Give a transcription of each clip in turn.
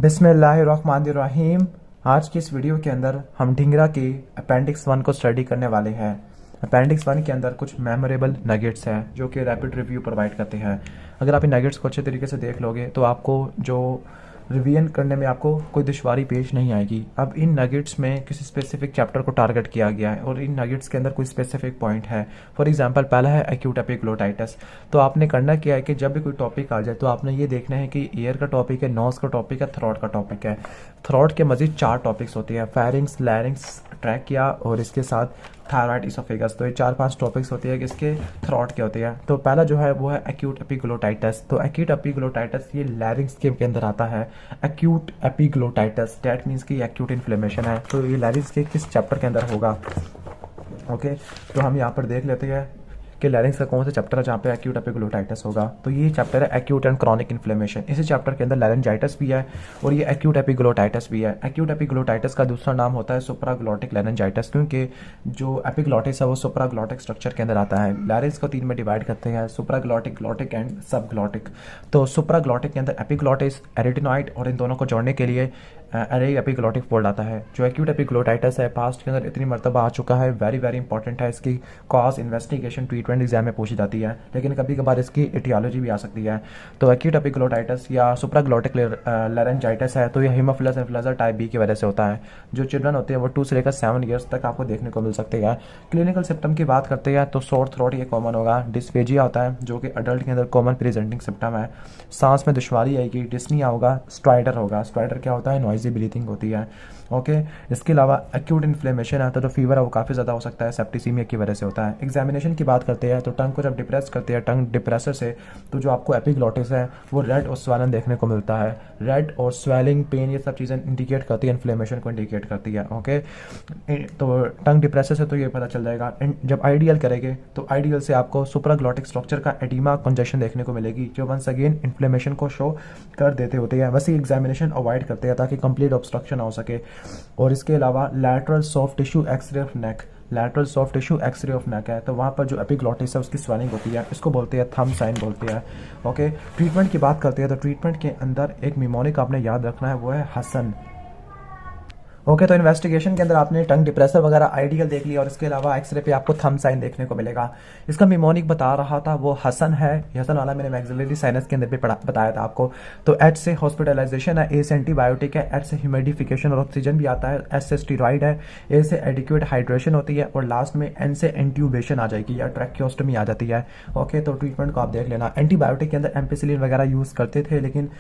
बिस्मिल्लाहिर्रहमानिर्रहीम। आज की इस वीडियो के अंदर हम ढिंगरा के अपेंडिक्स 1 को स्टडी करने वाले हैं। अपेंडिक्स 1 के अंदर कुछ मेमोरेबल नगेट्स हैं जो कि रैपिड रिव्यू प्रोवाइड करते हैं। अगर आप इन नगेट्स को अच्छे तरीके से देख लोगे तो आपको जो रिवीजन करने में आपको कोई दुश्वारी पेश नहीं आएगी। अब इन नगेट्स में किसी स्पेसिफिक चैप्टर को टारगेट किया गया है और इन नगेट्स के अंदर कोई स्पेसिफिक पॉइंट है। फॉर एग्जांपल पहला है एक्यूट एपिग्लोटाइटिस। तो आपने करना क्या है कि जब भी कोई टॉपिक आ जाए तो आपने ये देखना है कि ईयर का टॉपिक है, नोज का टॉपिक है, थ्रोट का टॉपिक है। थ्रोट के मजीद 4 टॉपिक्स होती है, फेरिंग्स, लैरिंग्स, ट्रैकिया और इसके साथ थायराइड, इसोफेगस। तो ये 4-5 टॉपिक्स होती है कि इसके थ्रोट के होते हैं। तो पहला जो है वो है एक्यूट एपिग्लोटाइटिस। तो एक्यूट एपिग्लोटाइटिस ये लैरिंग्स के अंदर आता है। एक्यूट एपिग्लोटाइटिस दैट मीन्स कि एक्यूट इन्फ्लेमेशन है। तो ये लैरिंग्स के किस चैप्टर के अंदर होगा? ओके, तो हम यहाँ पर देख लेते हैं कि लैरिंग्स का कौन सा चैप्टर है जहाँ पे एक्यूट एपिग्लोटाइटिस होगा। तो ये चैप्टर है एक्यूट एंड क्रॉनिक इन्फ्लेमेशन। इसी चैप्टर के अंदर लैरेंजाइटिस भी है और ये एक्यूट एपिग्लोटाइटिस भी है। एक्यूट एपिग्लोटाइटिस का दूसरा नाम होता है सुप्राग्लॉटिक लैरेंजाइटिस, क्योंकि जो एपिग्लॉटिस है वो सुप्राग्लॉटिक स्ट्रक्चर के अंदर आता है। लैरिंग्स को 3 में डिवाइड करते हैं, सुप्राग्लॉटिक, ग्लॉटिक एंड सबग्लॉटिक। तो सुप्राग्लॉटिक के अंदर एपिग्लॉटिस, एरिटेनॉइड और इन दोनों को जोड़ने के लिए अरे एपिग्लॉटिक फोल्ड आता है। जो एक्यूट एपिग्लोटाइटिस है पास्ट के अंदर इतनी मरतबा आ चुका है, वेरी वेरी इंपॉर्टेंट है। इसकी कॉज, इन्वेस्टिगेशन, ट्रीटमेंट एग्जाम में पूछी जाती है, लेकिन कभी कभार इसकी एटियोलॉजी भी आ सकती है। तो एक्यूट एपिग्लोटाइटिस या सुप्राग्लॉटिक लैरेंजाइटिस है तो यह हीमोफिलस इन्फ्लुएंजा टाइप बी की वजह से होता है। जो चिल्ड्रन होते हैं वो 2 से लेकर 7 ईयर्स तक आपको देखने को मिल सकते हैं। क्लिनिकल सिम्टम की बात करते हैं तो सोर थ्रोट ये कॉमन होगा। डिस्फेजिया होता है जो कि अडल्ट के अंदर कॉमन प्रेजेंटिंग सिम्टम है। सांस में दुश्वारी आएगी, डिस्निया होगा, स्ट्राइडर होगा। स्ट्राइडर क्या होता है? नॉइजी ब्रीथिंग होती है। ओके, इसके अलावा एक्यूट इन्फ्लेमेशन है तो जो फीवर है वो काफ़ी ज़्यादा हो सकता है, सेप्टिसीमिया की वजह से होता है। एग्जामिनेशन की बात करते हैं तो टंग को जब डिप्रेस करते हैं टंग डिप्रेसर से, तो जो आपको एपिग्लॉटिस है वो रेड और स्वेलन देखने को मिलता है। रेड और स्वेलिंग, पेन, ये सब चीज़ें इंडिकेट करती है, इन्फ्लेमेशन को इंडिकेट करती है। ओके, तो टंग डिप्रेसर से तो ये पता चल जाएगा। जब आइडियल करेंगे तो आइडियल से आपको सुप्राग्लॉटिक स्ट्रक्चर का एडिमा, कंजेशन देखने को मिलेगी, जो वंस अगेन इन्फ्लेमेशन को शो कर देते होते हैं। वैसे एग्जामिनेशन अवॉइड करते हैं ताकि कंप्लीट ऑब्स्ट्रक्शन हो सके। और इसके अलावा lateral soft tissue x ray of neck, lateral soft tissue x ray of neck है तो वहाँ पर जो एपिग्लॉटिस है उसकी स्वेलिंग होती है, इसको बोलते हैं थंब साइन बोलते हैं। ओके, ट्रीटमेंट की बात करते हैं तो ट्रीटमेंट के अंदर एक निमोनिक आपने याद रखना है, वो है हसन। ओके, तो इन्वेस्टिगेशन के अंदर आपने टंग डिप्रेसर वगैरह आइडियल देख लिया और इसके अलावा एक्सरे पे आपको थंब साइन देखने को मिलेगा। इसका निमोनिक बता रहा था वो हसन है। हसन वाला मैंने मैक्सिलरी साइनस के अंदर भी बताया था आपको। तो एच से हॉस्पिटलाइजेशन है, ए से एंटीबायोटिक है, एच से ह्यूमिडिफिकेशन और ऑक्सीजन भी आता है, एस से स्टीरॉइड है, ए से एडिक्वेट हाइड्रेशन होती है और लास्ट में एन से एंट्यूबेशन आ जाएगी या ट्रैकियोस्टमी आ जाती है। ओके, तो ट्रीटमेंट को आप देख लेना। एंटीबायोटिक के अंदर एम्पिसिलिन वगैरह यूज़ करते थे, लेकिन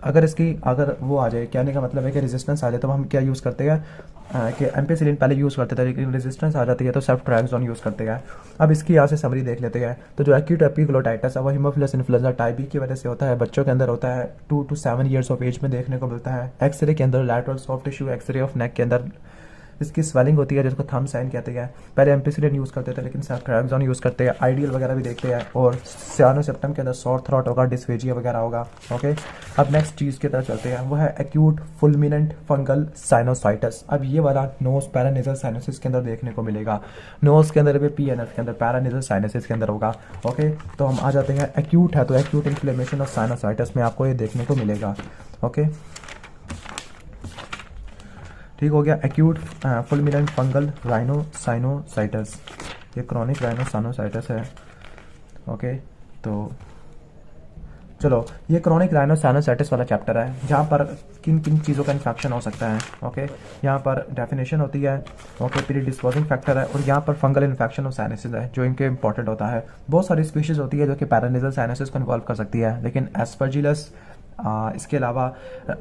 अगर वो आ जाए, कहने का मतलब है कि रेजिस्टेंस आ जाए तो हम क्या यूज़ करते हैं कि एम्पिसिलिन पहले यूज़ करते थे, लेकिन रेजिस्टेंस आ जाती है तो सेफ्ट्रैक्सोन यूज़ करते हैं। अब इसकी यहाँ से समरी देख लेते हैं। तो जो एक्यूट एपिग्लोटाइटिस है वो हीमोफिलस इन्फ्लुएंजा टाइप बी की वजह से होता है। बच्चों के अंदर होता है, 2 to 7 ईयर्स ऑफ एज में देखने को मिलता है। एक्सरे के अंदर lateral soft tissue x ray of neck के अंदर इसकी स्वेलिंग होती है जिसको थंब साइन कहते हैं। पहले एम्पिसिलिन यूज़ करते थे लेकिन सेफ्ट्रैक्सोन यूज़ करते हैं। आइडियल वगैरह भी देखते हैं और सियानोसेप्टम के अंदर सॉर थ्रोट होगा, डिस्फेजिया वगैरह होगा। ओके, अब नेक्स्ट चीज़ की तरफ चलते हैं, वो है एक्यूट फुलमिनेंट फंगल साइनोसाइटिस। अब ये वाला नोज पैरानेजल साइनसिस के अंदर देखने को मिलेगा। नोज के अंदर भी पीएनएफ के अंदर, पैरानेजल साइनसिस के अंदर होगा। ओके, तो हम आ जाते हैं एक्यूट है तो एक्यूट इन्फ्लेमेशन ऑफ साइनोसाइटिस में आपको ये देखने को मिलेगा। ओके, ठीक हो गया। एक्यूट फुलमिनेंट फंगल राइनोसाइनोसाइटिस, ये क्रॉनिक राइनोसाइनोसाइटिस है। ओके, तो चलो, ये क्रॉनिक राइनोसाइनोसाइटिस वाला चैप्टर है जहाँ पर किन किन चीज़ों का इन्फेक्शन हो सकता है। ओके, यहाँ पर डेफिनेशन होती है। ओके, प्रीडिस्पोजिंग फैक्टर है और यहाँ पर फंगल इन्फेक्शन ऑफ साइनसिस है जो इनके इंपॉर्टेंट होता है। बहुत सारी स्पीशीज होती है जो कि पैरानेजल साइनसिस को इन्वॉल्व कर सकती है, लेकिन एस्परजिलस, इसके अलावा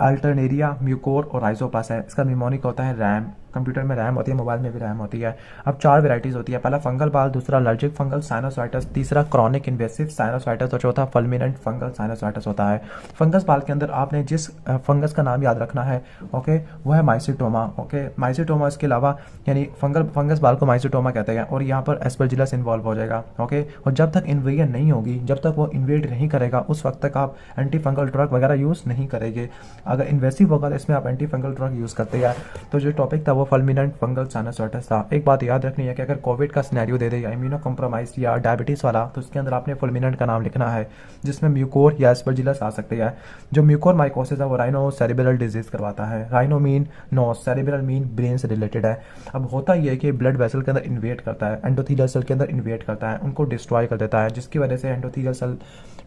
अल्टरनेरिया, म्यूकोर और राइजोपास है। इसका निमोनिक होता है रैम। कंप्यूटर में रैम होती है, मोबाइल में भी रैम होती है। अब 4 वेराइटीज़ होती है, पहला फंगल बाल, दूसरा एलर्जिक फंगल साइनोसाइटिस, तीसरा क्रॉनिक इन्वेसिव साइनोसाइटिस और चौथा फुलमिनेंट फंगल साइनोसाइटिस होता है। फंगस बाल के अंदर आपने जिस फंगस का नाम याद रखना है, ओके, वो है माइसिटोमा। ओके, माइसिटोमा, इसके अलावा यानी फंगस बाल को माइसिटोमा कहते हैं और यहाँ पर एस्परजिलस इन्वॉल्व हो जाएगा। ओके, और जब तक इन्वेजन नहीं होगी, जब तक वो इन्वेड नहीं करेगा, उस वक्त तक आप एंटी फंगल ड्रग वगैरह यूज़ नहीं करेंगे। अगर इन्वेसिव होगा तो इसमें आप एंटी फंगल ड्रग यूज़ करते हैं। तो जो टॉपिक था वो फुलमिनेंट फंगल साइनसाइटिस था। एक बात याद रखनी है कि अगर कोविड का सिनेरियो दे दे या इम्यूनो कॉम्प्रोमाइज या डायबिटीज़ वाला, तो उसके अंदर आपने फुलमिनेंट का नाम लिखना है, जिसमें म्यूकोर या एस्परजिलस आ सकती है। जो म्यूकोर माइकोसिस है वो राइनो सेरिब्रल डिजीज करवाता है। Rhino mean nose, cerebral mean brain से रिलेटेड है। अब होता यह है कि ब्लड वेसल के अंदर इन्वेट करता है, एंडोथेलियल सेल के अंदर इन्वेट करता है, उनको डिस्ट्रॉय कर देता है, जिसकी वजह से एंडोथेलियल सेल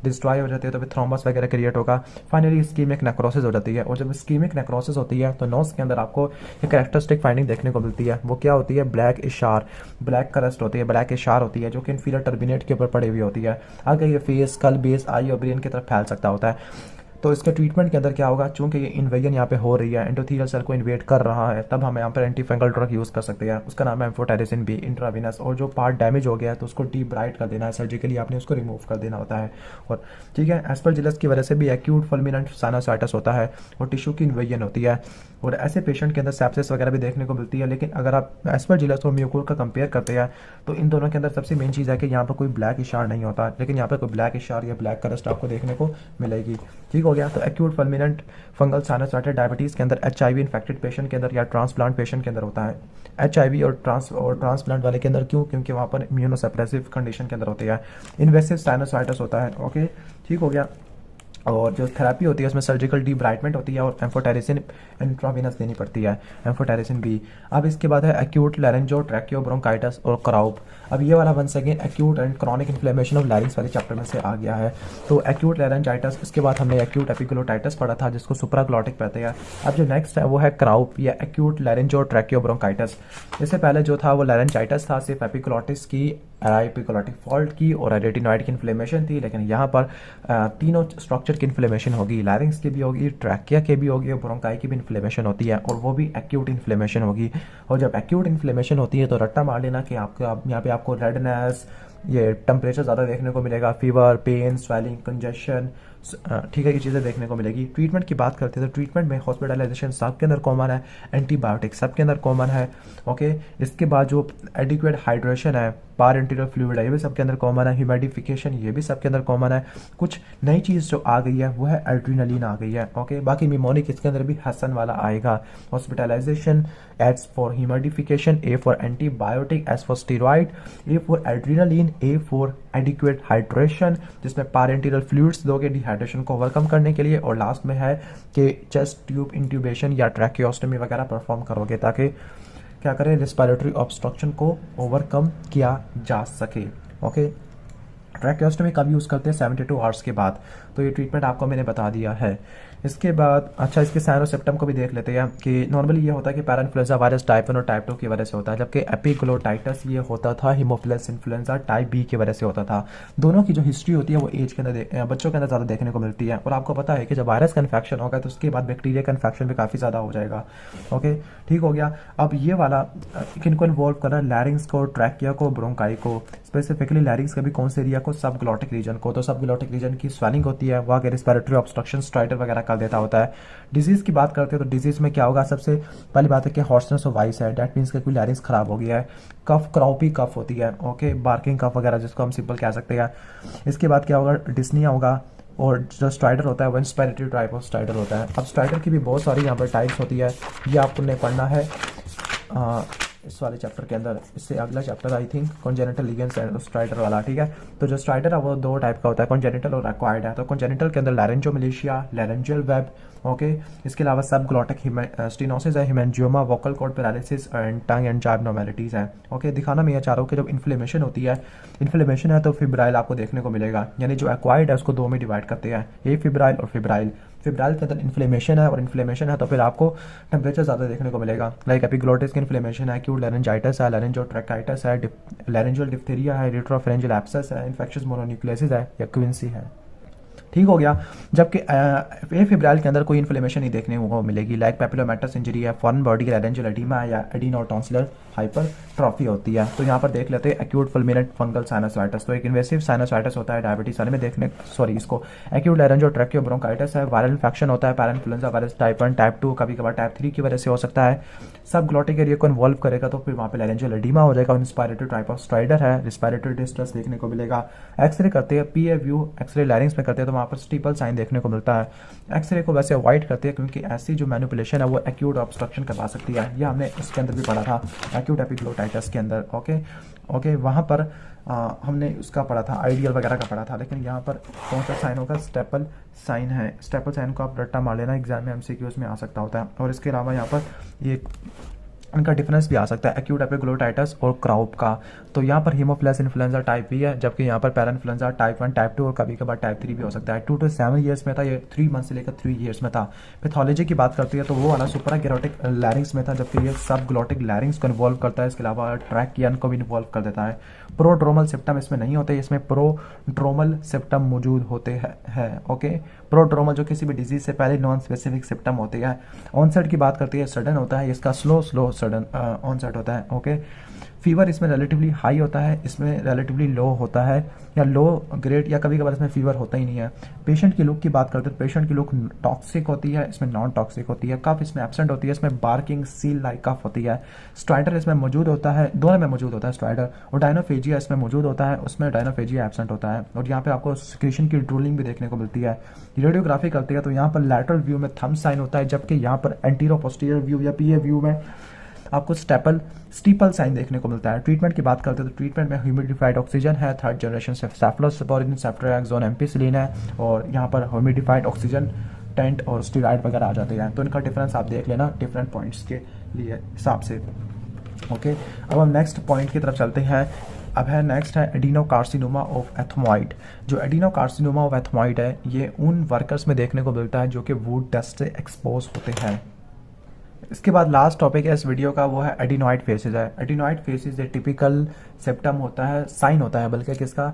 डिस्ट्रॉय हो जाती है तो फिर थ्रोम्बस वगैरह क्रिएट होगा। फाइनली इस्कीमिक नेक्रोसिस हो जाती है, और जब इस्कीमिक नेक्रोसिस होती है तो नोज के अंदर आपको एक कैरेक्टरिस्टिक फाइंडिंग देखने को मिलती है। वो क्या होती है? ब्लैक इशार, ब्लैक क्रस्ट होती है, ब्लैक इशार होती है, जो कि इन्फीरियर टर्बिनेट के ऊपर पड़ी हुई होती है। आगे ये फेस, स्कल, बेस, आई और ब्रेन की तरफ फैल सकता होता है। तो इसके ट्रीटमेंट के अंदर क्या होगा, चूंकि ये इन्वेजन यहाँ पे हो रही है, एंडोथेलियल सेल को इन्वेट कर रहा है, तब हम यहाँ पर एंटी फंगल ड्रग यूज़ कर सकते हैं। उसका नाम है एम्फोटेरिसिन बी इंट्रावीनस। और जो पार्ट डैमेज हो गया है तो उसको डीब्राइट कर देना है, सर्जिकली आपने उसको रिमूव कर देना होता है। और ठीक है, एस्परजिलस की वजह से भी एक्यूट फुलमिनेंट साइनसाइटिस होता है और टिश्यू की इन्वेजन होती है, और ऐसे पेशेंट के अंदर सेप्सिस वगैरह भी देखने को मिलती है। लेकिन अगर आप एस्परजिलस और म्यूकोर का कंपेयर करते हैं तो इन दोनों के अंदर सबसे मेन चीज़ है कि यहाँ पर कोई ब्लैक इशार नहीं होता, लेकिन यहाँ पर कोई ब्लैक इशार या ब्लैक क्रस्ट आपको देखने को मिलेगी। ठीक हो गया। तो acute fulminant fungal sinusitis diabetes के अंदर HIV इन्फेक्टेड पेशेंट के अंदर या ट्रांसप्लांट पेशेंट के अंदर होता है। HIV और ट्रांसप्लांट वाले के अंदर क्यों? क्योंकि वहाँ पर इम्यूनोसप्रेसिव कंडीशन के अंदर होती है। इन्वेसिव साइनसाइटिस होता है। ओके, ठीक हो गया। और जो थेरेपी होती है उसमें सर्जिकल डीब्राइटमेंट होती है और एम्फोटेरिसिन इंट्रावीनस देनी पड़ती है, एम्फोटेरिसिन बी। अब इसके बाद है एक्यूट लैरिंजो ट्रैकियो ब्रोंकाइटिस और क्राउप। अब ये वाला once again acute and chronic inflammation of larynx वाले चैप्टर में से आ गया है। तो एक्यूट लैरिंजाइटिस, इसके बाद हमने एक्यूट एपिग्लोटाइटिस पढ़ा था जिसको सुप्राग्लॉटिक कहते हैं। अब जो नेक्स्ट है वो है क्राउप या एक्यूट लैरिंजो ट्रैकियो ब्रोंकाइटिस। इससे पहले जो था वो लैरिंजाइटिस था, सिर्फ एपिग्लोटिस की, एपिग्लोटिक फॉल्ट की और रेटिनॉइड की इन्फ्लेमेशन थी। लेकिन यहाँ पर तीनों स्ट्रक्चर की इन्फ्लेमेशन होगी, लैरिंग्स की भी होगी, ट्रैकिया की भी होगी और ब्रोंकाई की भी इन्फ्लेमेशन होती है, और वो भी एक्यूट इन्फ्लेमेशन होगी। और जब एक्यूट इन्फ्लेमेशन होती है तो रट्टा मार लेना कि यहाँ पे आपको रेडनेस, ये टेम्परेचर ज़्यादा देखने को मिलेगा, फीवर, पेन, स्वेलिंग, कंजेशन, ठीक है, ये चीज़ें देखने को मिलेगी। ट्रीटमेंट की बात करते हैं तो ट्रीटमेंट में हॉस्पिटलाइजेशन सबके अंदर कॉमन है, एंटीबायोटिक सबके अंदर कॉमन है। ओके, इसके बाद जो एडिक्वेट हाइड्रेशन है, पारेंटियल फ्लूइड है, ये भी सबके अंदर कॉमन है। ह्यूमिडिफिकेशन ये भी सबके अंदर कॉमन है। कुछ नई चीज़ जो आ गई है वो है एड्रीनलिन आ गई है। ओके, बाकी निमोनिक इसके अंदर भी हसन वाला आएगा। Hospitalization H for humidification, A for antibiotic, S for steroid, A for adrenaline, A for adequate hydration, जिसमें पारेंटियल फ्लूइड्स दोगे डिहाइड्रेशन को ओवरकम करने के लिए, और लास्ट में है कि चेस्ट ट्यूब इंट्यूबेशन या ट्रैकियोस्टमी वगैरह परफॉर्म करोगे ताकि क्या करें, रिस्पिरेटरी ऑब्स्ट्रक्शन को ओवरकम किया जा सके। ओके, ट्रैकियोस्टमी कब यूज़ करते हैं? 72 आवर्स के बाद। तो ये ट्रीटमेंट आपको मैंने बता दिया है। इसके बाद अच्छा, इसके साइन और सिम्टम को भी देख लेते हैं कि नॉर्मली ये होता है कि पैराइन्फ्लुएंजा वायरस टाइप 1 और टाइप 2 की वजह से होता है, जबकि एपिग्लोटाइटिस ये होता था हीमोफिलस इन्फ्लुएंजा टाइप बी की वजह से होता था। दोनों की जो हिस्ट्री होती है वो एज के अंदर बच्चों के अंदर ज़्यादा देखने को मिलती है। और आपको पता है कि जब वायरस का इन्फेक्शन होगा तो उसके बाद बैक्टीरिया का इन्फेक्शन भी काफ़ी ज़्यादा हो जाएगा। ओके, ठीक हो गया। अब ये वाला किनको इन्वॉल्व कर रहा है? लैरिंग्स को, ट्रैकिया को, ब्रोंकाई को। स्पेसिफिकली लैरिंग्स का भी कौन से एरिया को? सबग्लॉटिक रीजन को। तो सबग्लॉटिक रीजन की स्वेलिंग होती है, वहाँ के रिस्पिरेटरी ऑब्स्ट्रक्शन, स्ट्राइडर वगैरह कर देता होता है। डिजीज की बात करते हैं तो डिजीज में क्या होगा? सबसे पहली बात है कि हॉर्सनेस ऑफ वॉइस है, डेट मीन्स कि कोई लैरिंग्स खराब हो गया है। कफ, क्राउपी कफ होती है। ओके, बार्किंग कफ वगैरह जिसको हम सिंपल कह सकते हैं। इसके बाद क्या होगा? डिस्निया होगा। और जो स्ट्राइडर होता है वो इंस्पिरेटरी टाइप ऑफ स्ट्राइडर होता है। अब स्ट्राइडर की भी बहुत सारी यहाँ पर टाइप्स होती है, ये आपको ने पढ़ना है इस वाले चैप्टर के अंदर। इससे अगला chapter I think congenital lesions and stridor वाला, ठीक है। तो जो स्ट्राइडर है वो दो टाइप का होता है, कॉन्जेनिटल और एक्वायर्ड है। तो कॉन्जेनिटल के अंदर लैरेंजोमलेशिया, लैरेंजियल वेब, ओके। इसके अलावा सब ग्लॉटिक स्टेनोसिस है, haemangioma, vocal cord paralysis and tongue and jaw abnormalities है। ओके, दिखाना मैं ये चाह रहा हूँ कि जब इन्फ्लेमेशन होती है, इन्फ्लेमेशन है तो फिब्राइल आपको देखने को मिलेगा। यानी जो एक्वायर्ड है उसको दो में डिवाइड करते हैं, ए फिब्राइल और फिब्राइल। फिब्राइल के अंदर इन्फ्लेमेशन है और इन्फ्लेमेशन है तो फिर आपको टेम्परेचर ज़्यादा देखने को मिलेगा। लाइक एपिग्लोटिस की इन्फ्लेमेशन है, एक्यूट लैरेंजाइटिस है, लैरेंजोट्रैकाइटिस है, लैरेंजियल डिप्थीरिया है, रेट्रोफरेंजियल एब्सेस है, इन्फेक्शियस मोनोन्यूक्लियोसिस है या क्विंसी है। ठीक हो गया। जबकि ए फिब्राइल के अंदर कोई इन्फ्लेमेशन नहीं देखने को मिलेगी। लाइक पेपिलोमेटस इंजरी है, फॉरेन बॉडी लैरेंजियल एडिमा या एडिनोटॉन्सिलर हाइपरट्रॉफी होती है। तो यहाँ पर देख लेते हैं एक्यूट फुलमिनेंट फंगल साइनसाइटिस। तो एक इन्वेसिव साइनसाइटिस होता है डायबिटीज वाले में देखने, सॉरी इसको एक्यूट लैरेंजियोट्रैकियो ब्रोंकाइटिस है। वायरल इन्फेक्शन होता है, पैराइन्फ्लुएंजा वायरस टाइप 1, टाइप 2, कभी कभार टाइप 3 की वजह से हो सकता है। सब ग्लॉटिक एरिया को इन्वॉल्व करेगा तो फिर वहाँ पे लैरेंजियल एडिमा हो जाएगा। इंस्पिरेटरी टाइप ऑफ स्ट्राइडर है, रिस्पिरेटरी डिस्ट्रेस देखने को मिलेगा। एक्सरे करते हैं, पीए व्यू एक्सरे लैरिंग्स में करते हैं तो वहाँ पर स्टीपल साइन देखने को मिलता है। एक्सरे को वैसे अवॉइड करते हैं क्योंकि ऐसी जो मैनिपुलेशन है वो एक्यूट ऑब्स्ट्रक्शन करवा सकती है। यह हमने इसके अंदर भी पढ़ा था एक्यूट एपिग्लोटाइटिस के अंदर। ओके वहाँ पर हमने उसका पढ़ा था, आइडियल वगैरह का पढ़ा था। लेकिन यहाँ पर कौन सा साइन होगा, स्टेपल साइन है। स्टेपल साइन को आप रट्टा मार लेना, एग्जाम में एमसीक्यूज में आ सकता होता है। और इसके अलावा यहाँ पर ये इनका डिफरेंस भी आ सकता है एक्यूट एपिग्लोटाइटिस और क्राउप का। तो यहाँ पर हीमोफिलस इन्फ्लुएंजा टाइप भी है, जबकि यहाँ पर पैरा इन्फ्लुएंजा टाइप 1, टाइप 2 और कभी कभार टाइप 3 भी हो सकता है। 2 to 7 ईयर्स में था, ये 3 मंथ से लेकर 3 ईयर्स में था। पैथोलॉजी की बात करती है तो वो वाला सुप्राग्लोटिक लैरिंग्स में था, जबकि ये सब ग्लोटिक लैरिंग्स को इन्वॉल्व करता है। इसके अलावा ट्रैकियन को भी इन्वॉल्व कर देता है। प्रोड्रोमल सिप्टम इसमें नहीं होते, इसमें प्रोड्रोमल सिप्टम मौजूद होते हैं। ओके, प्रोड्रोमल जो किसी भी डिजीज से पहले नॉन स्पेसिफिक सिप्टम होते हैं। ऑनसेट की बात करती है, सडन होता है, इसका स्लो सडन ऑनसेट होता है। ओके, फीवर इसमें रिलेटिवली हाई होता है, इसमें रिलेटिवली लो होता है या लो ग्रेड, या कभी कभार इसमें फीवर होता ही नहीं है। पेशेंट की लुक की बात करते हैं, पेशेंट की लुक टॉक्सिक होती है, इसमें नॉन टॉक्सिक होती है। कफ इसमें एब्सेंट होती है, इसमें बार्किंग सील लाइक कफ होती है। स्ट्राइडर इसमें मौजूद होता है, दोनों में मौजूद होता है स्ट्राइडर, और डायनोफेजिया इसमें मौजूद होता है, उसमें डायनोफेजिया एब्सेंट होता है। और यहाँ पे आपको सिक्रीशन की ड्रूलिंग भी देखने को मिलती है। रेडियोग्राफी करती है तो यहाँ पर लैटरल व्यू में थंब साइन होता है, जबकि यहाँ पर एंटीरो पोस्टीरियर व्यू या पीए व्यू में आपको स्टीपल साइन देखने को मिलता है। ट्रीटमेंट की बात करते हैं तो ट्रीटमेंट में ह्यूमिडिफाइड ऑक्सीजन है, 3rd generation cephalosporin, ceftriaxone, ampicillin है, और यहाँ पर ह्यूमिडिफाइड ऑक्सीजन टेंट और स्टेरॉइड वगैरह आ जाते हैं। तो इनका डिफरेंस आप देख लेना डिफरेंट पॉइंट्स के लिए हिसाब से। ओके, अब हम नेक्स्ट पॉइंट की तरफ चलते हैं। अब है नेक्स्ट है एडिनोकार्सिनोमा ऑफ एथमॉइड। जो एडिनोकार्सिनोमा ऑफ एथमॉइड है ये उन वर्कर्स में देखने को मिलता है जो कि वुड डस्ट से एक्सपोज होते हैं। इसके बाद लास्ट टॉपिक है इस वीडियो का, वो है एडिनॉइड फेसेस है। एडिनॉइड फेसेस एक टिपिकल सिम्पटम होता है, साइन होता है बल्कि किसका,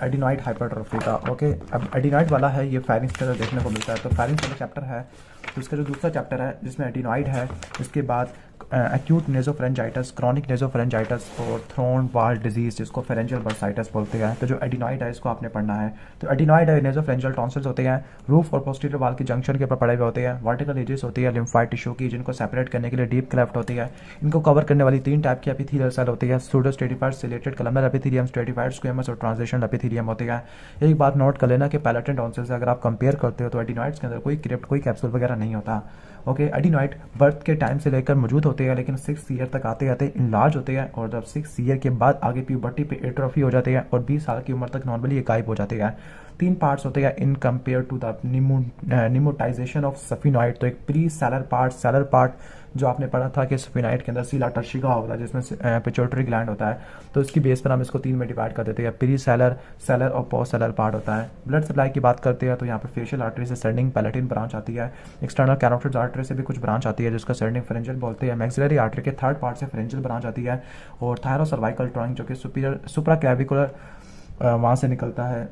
एडिनॉइड हाइपरट्रोफी का। ओके, अब एडिनॉइड वाला है ये फायरिंग्स के अंदर देखने को मिलता है। तो फायरिंग्स वाला चैप्टर है, तो इसका जो दूसरा चैप्टर है जिसमें एडिनॉइड है, इसके बाद एक्यूट नेजोफरेंजाइटिस, क्रॉनिक नेजोफरेंजाइटिस और थ्रोन वाल डिजीज जिसको फेरेंजियल बर्साइटिस बोलते हैं। तो जो एडिनॉइड है इसको आपने पढ़ना है। तो एडिनॉइड है, नेजोफरेंजियल टॉन्सिल्स होते हैं, रूफ और पोस्टीरियर वाल की जंक्शन के ऊपर पड़े हुए होते हैं। वर्टिकल एजेस होती है लिम्फाइड टिश्यू की, जिनको सेपरेट करने के लिए डीप क्लेफ्ट होती है। इनको कवर करने वाली 3 टाइप की एपिथेलियल सेल होती है, pseudo stratified, chelated columnar epithelium, stratified squamous और ट्रांजिशन एपिथेलियम होते हैं। एक बात नोट कर लेना कि पैलेटेंट टॉन्सिल से अगर आप कंपेयर करते हो तो एडिनॉइड्स के अंदर कोई क्रिप्ट, कोई कैप्सूल वगैरह नहीं होता। ओके, एडिनॉइड बर्थ के टाइम से लेकर मौजूद होते हैं, लेकिन 6 ईयर तक आते आते इनलार्ज होते हैं, और जब 6 ईयर के बाद आगे प्यूबर्टी पे एट्रोफी हो जाती है और 20 साल की उम्र तक नॉर्मली ये गायब हो जाते हैं। 3 पार्ट्स होते हैं in compare to the pneumatisation of sphenoid. तो एक pre sellar part, sellar part जो आपने पढ़ा था कि सफिनॉइड के अंदर सीला टर्शिका होता है जिसमें पिट्यूटरी ग्लैंड होता है। तो इसकी बेस पर हम इसको 3 में डिवाइड कर देते हैं, प्री सेलर, सेलर और पोस्ट सेलर पार्ट होता है। ब्लड सप्लाई की बात करते हैं तो यहाँ पर फेशियल आर्टरी से सेंडिंग पैलेटिन ब्रांच आती है, एक्सटर्नल कैरोटिड आर्टरी से भी कुछ ब्रांच आती है जिसको सेंडिंग फेरेंजियल बोलते हैं। मैक्सिलरी आर्टरी के 3rd पार्ट से फेरेंजियल ब्रांच आती है, और थायरोसर्वाइकल ट्रंक जो कि सुप्राक्लेविकुलर वहाँ से निकलता है।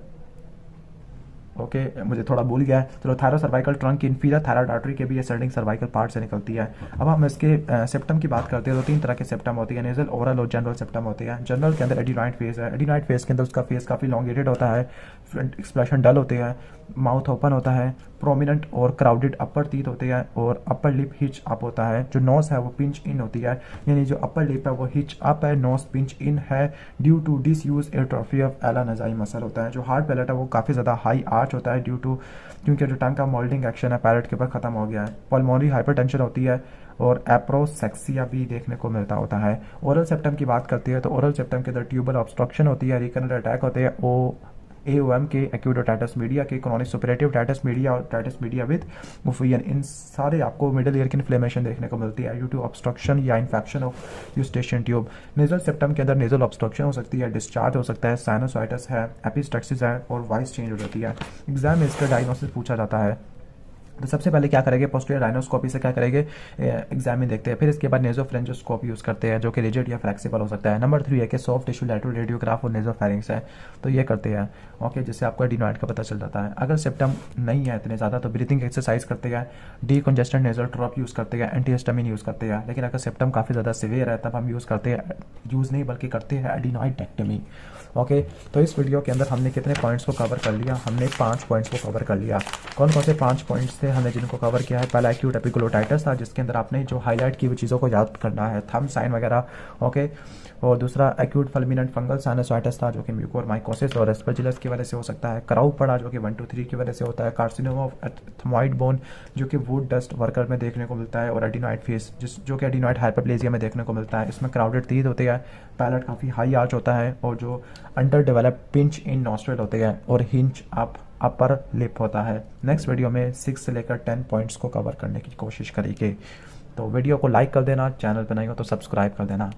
ओके, मुझे थोड़ा भूल गया है। तो थायरोसर्वाइकल ट्रंक की इंफीरियर थायराइड आर्टरी के भी ये सेंडिंग सर्वाइकल पार्ट से निकलती है। अब हम इसके सिम्पटम की बात करते हैं तो 3 तरह के सिम्पटम होती है, नेजल, ओरल और जनरल सिम्पटम होते हैं। जनरल के अंदर एडिनॉइड फेस है, एडिनॉइड फेस के अंदर उसका फेस काफ़ी लॉन्गेटेड होता है, एक्सप्रेशन डल होते हैं, माउथ ओपन होता है, प्रोमिनेंट और क्राउडेड अपर टीथ होते हैं, और अपर लिप हिच अप होता है। जो नोज है वो पिंच इन होती है, यानी जो अपर लिप है वो हिच अप है, नोज पिंच इन है due to disuse atrophy of alae nasi muscle होता है। जो हार्ड पैलेट है वो काफ़ी ज़्यादा हाई आर्च होता है ड्यू टू, क्योंकि जो टंग का मोल्डिंग एक्शन है पैलेट के ऊपर खत्म हो गया है। पल्मोनरी हाइपरटेंशन होती है, और एप्रोसेक्सिया भी देखने को मिलता होता है। ओरल सेप्टम की बात करती है तो ओरल सेप्टम के अंदर ट्यूबल ऑब्स्ट्रक्शन होती है, रिकरेंट अटैक होते हैं, AOM के, एक्यूट ओटाइटिस मीडिया के, क्रॉनिक सुपरेटिव ओटाइटिस मीडिया और ओटाइटिस मीडिया विद मुफियन, इन सारे आपको मिडिल ईयर की इन्फ्लेमेशन देखने को मिलती है ड्यू टू ऑब्स्ट्रक्शन या infection of Eustachian tube. Nasal septum के अंदर नेजल ऑब्स्ट्रक्शन हो सकती है, डिस्चार्ज हो सकता है, साइनोसाइटिस है, एपिस्टेक्सिस है, और वॉइस चेंज हो जाती है। एग्जाम में इसका डायग्नोसिस पूछा जाता है। तो सबसे पहले क्या करेंगे, पोस्टीरियर राइनोस्कोपी से क्या करेंगे, एग्जाम में देखते हैं। फिर इसके बाद नेजोफ्रेंजोस्कोप यूज़ करते हैं जो कि रिजिड या फ्लेक्सिबल हो सकता है। नंबर 3 है कि सॉफ्ट टिश्यू लैटरल रेडियोग्राफ और नेजोफेरिंग्स है, तो ये करते हैं। ओके, जिससे आपको एडिनॉइड का पता चल जाता है। अगर सिम्पटम नहीं है इतने ज़्यादा तो ब्रीथिंग एक्सरसाइज करते हैं, डीकंजेस्टेंट नेजल ड्रॉप यूज़ करते हैं, एंटीहिस्टामिन यूज़ करते हैं। लेकिन अगर सिम्पटम काफ़ी ज़्यादा सिवियर है तब हम यूज़ करते हैं, यूज़ नहीं बल्कि करते हैं एडिनॉइडेक्टमी। ओके, तो इस वीडियो के अंदर हमने कितने पॉइंट्स को कवर कर लिया, हमने 5 पॉइंट्स को कवर कर लिया। कौन कौन से 5 पॉइंट्स थे, थे हमने जिनको कवर किया है। पहला एक्यूट एपिग्लोटाइटिस था जिसके अंदर आपने जो हाईलाइट की हुई चीज़ों को याद करना है, थंब साइन वगैरह, ओके। और दूसरा एक्यूट फुलमिनेंट फंगल साइनोसाइटिस था जो कि म्यूकोरमाइकोसिस और एस्परजिलस की वजह से हो सकता है। कराउ पड़ा जो कि 1 2 3 की वजह से होता है। कार्सिनोमा ऑफ एथमॉइड बोन जो कि वुड डस्ट वर्कर में देखने को मिलता है। और एडिनॉइड फेस जो कि एडिनॉइड हाइपरप्लेजिया में देखने को मिलता है। इसमें क्राउडेड टीथ होते हैं, पैलेट काफ़ी हाई आर्च होता है और जो अंडर डेवलप पिंच इन नॉस्ट्रल होते हैं और हिंच अपर लिप होता है। नेक्स्ट वीडियो में 6 से लेकर 10 पॉइंट्स को कवर करने की कोशिश करेंगे। तो वीडियो को लाइक कर देना, चैनल पर नहीं हो तो सब्सक्राइब कर देना।